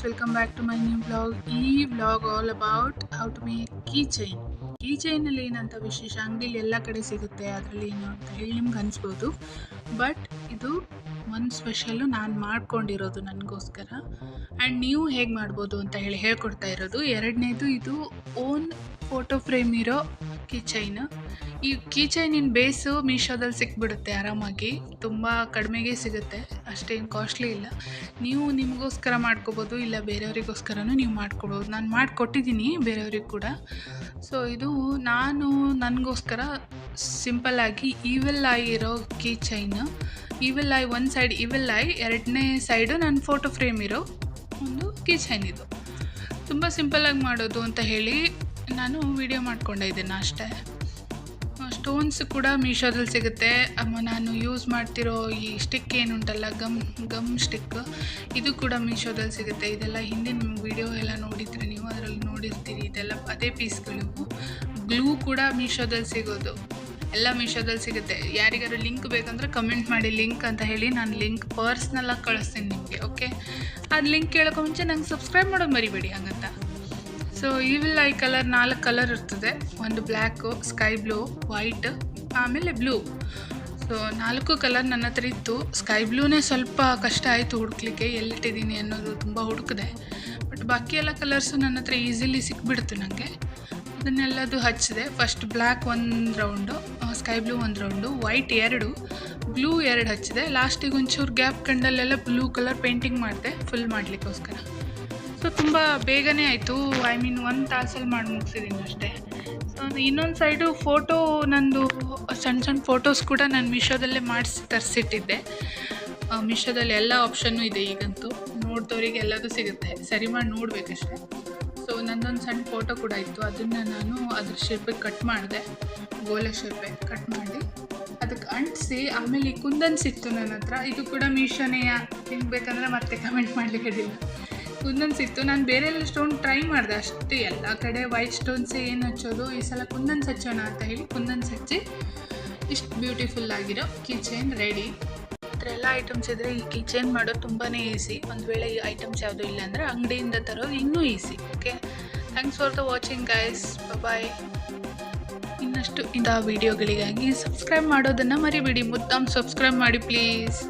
welcome back to my new vlog. ಈ vlog all about how to make key ಚೈನಲ್ಲಿ ಏನಂತ ವಿಶೇಷ, ಅಂಗಡಿಲಿ ಎಲ್ಲ ಕಡೆ ಸಿಗುತ್ತೆ, ಅದರಲ್ಲಿ ಏನು ಅಂತ ಹೇಳಿ ನಿಮ್ಗೆ ಅನಿಸ್ಬೋದು. ಬಟ್ ಇದು ಒಂದು ಸ್ಪೆಷಲ್ಲು ನಾನು ಮಾಡ್ಕೊಂಡಿರೋದು ನನಗೋಸ್ಕರ, ಆ್ಯಂಡ್ ನೀವು ಹೇಗೆ ಮಾಡ್ಬೋದು ಅಂತ ಹೇಳಿ ಹೇಳ್ಕೊಡ್ತಾ ಇರೋದು. ಎರಡನೇದು, ಇದು ಓನ್ ಫೋಟೋ ಫ್ರೇಮ್ ಇರೋ ಕೀಚೈನ್. ಈ ಕೀಚೈನಿನ ಬೇಸು ಮೀಶೋದಲ್ಲಿ ಸಿಕ್ಬಿಡುತ್ತೆ ಆರಾಮಾಗಿ, ತುಂಬ ಕಡಿಮೆಗೆ ಸಿಗುತ್ತೆ, ಅಷ್ಟೇನು ಕಾಸ್ಟ್ಲಿ ಇಲ್ಲ. ನೀವು ನಿಮಗೋಸ್ಕರ ಮಾಡ್ಕೋಬೋದು, ಇಲ್ಲ ಬೇರೆಯವರಿಗೋಸ್ಕರನೂ ನೀವು ಮಾಡ್ಕೊಬೋದು. ನಾನು ಮಾಡಿಕೊಟ್ಟಿದ್ದೀನಿ ಬೇರೆಯವ್ರಿಗೆ ಕೂಡ. ಸೊ ಇದು ನಾನು ನನಗೋಸ್ಕರ ಸಿಂಪಲ್ಲಾಗಿ ಈವೆಲ್ ಐ ಇರೋ ಕೀಚೈನ್. ಈವೆಲ್ ಐ ಒಂದು ಸೈಡ್ ಈವೆಲ್ ಐ, ಎರಡನೇ ಸೈಡು ನನ್ನ ಫೋಟೋ ಫ್ರೇಮ್ ಇರೋ ಒಂದು ಕೀಚೈನ್. ಇದು ತುಂಬ ಸಿಂಪಲ್ಲಾಗಿ ಮಾಡೋದು ಅಂತ ಹೇಳಿ ನಾನು ವಿಡಿಯೋ ಮಾಡ್ಕೊಂಡೆ ಇದನ್ನು ಅಷ್ಟೇ. ಸ್ಟೋನ್ಸ್ ಕೂಡ ಮೀಶೋದಲ್ಲಿ ಸಿಗುತ್ತೆ. ನಾನು ಯೂಸ್ ಮಾಡ್ತಿರೋ ಈ ಸ್ಟಿಕ್ ಏನುಂಟಲ್ಲ, ಗಮ್ ಸ್ಟಿಕ್, ಇದು ಕೂಡ ಮೀಶೋದಲ್ಲಿ ಸಿಗುತ್ತೆ. ಇದೆಲ್ಲ ಹಿಂದೆ ನಿಮ್ಗೆ ವಿಡಿಯೋ ಎಲ್ಲ ನೋಡಿದರೆ ನೀವು ಅದರಲ್ಲಿ ನೋಡಿರ್ತೀರಿ. ಇದೆಲ್ಲ ಅದೇ ಪೀಸ್ಗಳು. ಗ್ಲೂ ಕೂಡ ಮೀಶೋದಲ್ಲಿ ಸಿಗೋದು, ಎಲ್ಲ ಮೀಶೋದಲ್ಲಿ ಸಿಗುತ್ತೆ. ಯಾರಿಗಾರು ಲಿಂಕ್ ಬೇಕಂದ್ರೆ ಕಮೆಂಟ್ ಮಾಡಿ ಲಿಂಕ್ ಅಂತ ಹೇಳಿ, ನಾನು ಲಿಂಕ್ ಪರ್ಸ್ನಲ್ಲಾಗಿ ಕಳಿಸ್ತೀನಿ ನಿಮಗೆ. ಓಕೆ, ಅದು ಲಿಂಕ್ ಕೇಳೋಕೆ ಮುಂಚೆ ನಂಗೆ ಸಬ್ಸ್ಕ್ರೈಬ್ ಮಾಡೋದು ಮರಿಬೇಡಿ ಹಂಗಂತ. So evil I colour 4 colour ಇರ್ತದೆ. ಒಂದು ಬ್ಲ್ಯಾಕು, ಸ್ಕೈ ಬ್ಲೂ, ವೈಟ್, ಆಮೇಲೆ ಬ್ಲೂ. ಸೊ 4 ಕಲರ್ ನನ್ನ ಹತ್ರ ಇತ್ತು. ಸ್ಕೈ ಬ್ಲೂನೇ ಸ್ವಲ್ಪ ಕಷ್ಟ ಆಯಿತು ಹುಡುಕ್ಲಿಕ್ಕೆ, ಎಲ್ಲಿಟ್ಟಿದ್ದೀನಿ ಅನ್ನೋದು ತುಂಬ ಹುಡುಕಿದೆ. ಬಟ್ ಬಾಕಿ ಎಲ್ಲ ಕಲರ್ಸು ನನ್ನ ಹತ್ರ ಈಸಿಲಿ ಸಿಕ್ಬಿಡ್ತು ನನಗೆ. ಅದನ್ನೆಲ್ಲದು ಹಚ್ಚಿದೆ. First black 1 round, sky blue 1 round, white 2, blue 2 ಹಚ್ಚಿದೆ. ಲಾಸ್ಟಿಗೆ ಒಂಚೂರು ಗ್ಯಾಪ್ ಕಂಡಲ್ಲೆಲ್ಲ ಬ್ಲೂ ಕಲರ್ ಪೇಂಟಿಂಗ್ ಮಾಡಿದೆ ಫುಲ್ ಮಾಡಲಿಕ್ಕೋಸ್ಕರ. ಸೊ ತುಂಬ ಬೇಗನೆ ಆಯಿತು. ಐ ಮೀನ್ 1 ತಾಸಲ್ಲಿ ಮಾಡಿ ಮುಗಿಸಿದ್ದೀನಿ ಅಷ್ಟೇ. ಸೊ ಇನ್ನೊಂದು ಸೈಡು ಫೋಟೋ, ನಂದು ಸಣ್ಣ ಫೋಟೋಸ್ ಕೂಡ ನಾನು ಮೀಶೋದಲ್ಲೇ ಮಾಡಿಸಿ ತರಿಸಿಟ್ಟಿದ್ದೆ. ಮೀಶೋದಲ್ಲಿ ಎಲ್ಲ ಆಪ್ಷನ್ನು ಇದೆ ಈಗಂತೂ, ನೋಡಿದವರಿಗೆ ಎಲ್ಲದೂ ಸಿಗುತ್ತೆ, ಸರಿ ಮಾಡಿ ನೋಡಬೇಕಷ್ಟೆ. ಸೊ ನನ್ನೊಂದು ಸಣ್ಣ ಫೋಟೋ ಕೂಡ ಇತ್ತು, ಅದನ್ನು ನಾನು ಅದ್ರ ಶೇಪಿಗೆ ಕಟ್ ಮಾಡಿದೆ, ಗೋಲೆ ಶೇಪೆ ಕಟ್ ಮಾಡಿ ಅದಕ್ಕೆ ಅಂಟಿಸಿ. ಆಮೇಲೆ ಈ ಕುಂದನ್ಸ್ ಇತ್ತು ನನ್ನ ಹತ್ರ, ಇದು ಕೂಡ ಮೀಶೋನೇ. ನಿಮ್ಗೆ ಬೇಕಂದರೆ ಮತ್ತೆ ಕಮೆಂಟ್ ಮಾಡಲಿಕ್ಕೆ ಅಡ್ಡಿಲ್ಲ. ಕುಂದನ್ಸ್ ಇತ್ತು. ನಾನು ಬೇರೆ ಎಲ್ಲ ಸ್ಟೋನ್ ಟ್ರೈ ಮಾಡಿದೆ ಅಷ್ಟೇ, ಎಲ್ಲ ಕಡೆ ವೈಟ್ ಸ್ಟೋನ್ಸೇ ಏನು ಹಚ್ಚೋದು, ಈ ಸಲ ಕುಂದನ್ಸ್ ಹಚ್ಚೋಣ ಅಂತ ಹೇಳಿ ಕುಂದನ್ಸ್ ಹಚ್ಚಿ ಇಷ್ಟು ಬ್ಯೂಟಿಫುಲ್ ಆಗಿರೋ ಕೀಚೈನ್ ರೆಡಿ. ಹತ್ರ ಎಲ್ಲ ಐಟಮ್ಸ್ ಇದ್ದರೆ ಈ ಕೀಚೈನ್ ಮಾಡೋದು ತುಂಬಾ ಈಸಿ. ಒಂದು ವೇಳೆ ಈ ಐಟಮ್ಸ್ ಯಾವುದೂ ಇಲ್ಲ ಅಂದರೆ ಅಂಗಡಿಯಿಂದ ತರೋದು ಇನ್ನೂ easy. Okay, thanks for the watching guys, bye. ಇನ್ನಷ್ಟು ಇಂಥ ವೀಡಿಯೋಗಳಿಗಾಗಿ ಸಬ್ಸ್ಕ್ರೈಬ್ ಮಾಡೋದನ್ನು ಮರಿಬೇಡಿ, ಮುದ್ದಾಮ್ ಸಬ್ಸ್ಕ್ರೈಬ್ ಮಾಡಿ ಪ್ಲೀಸ್.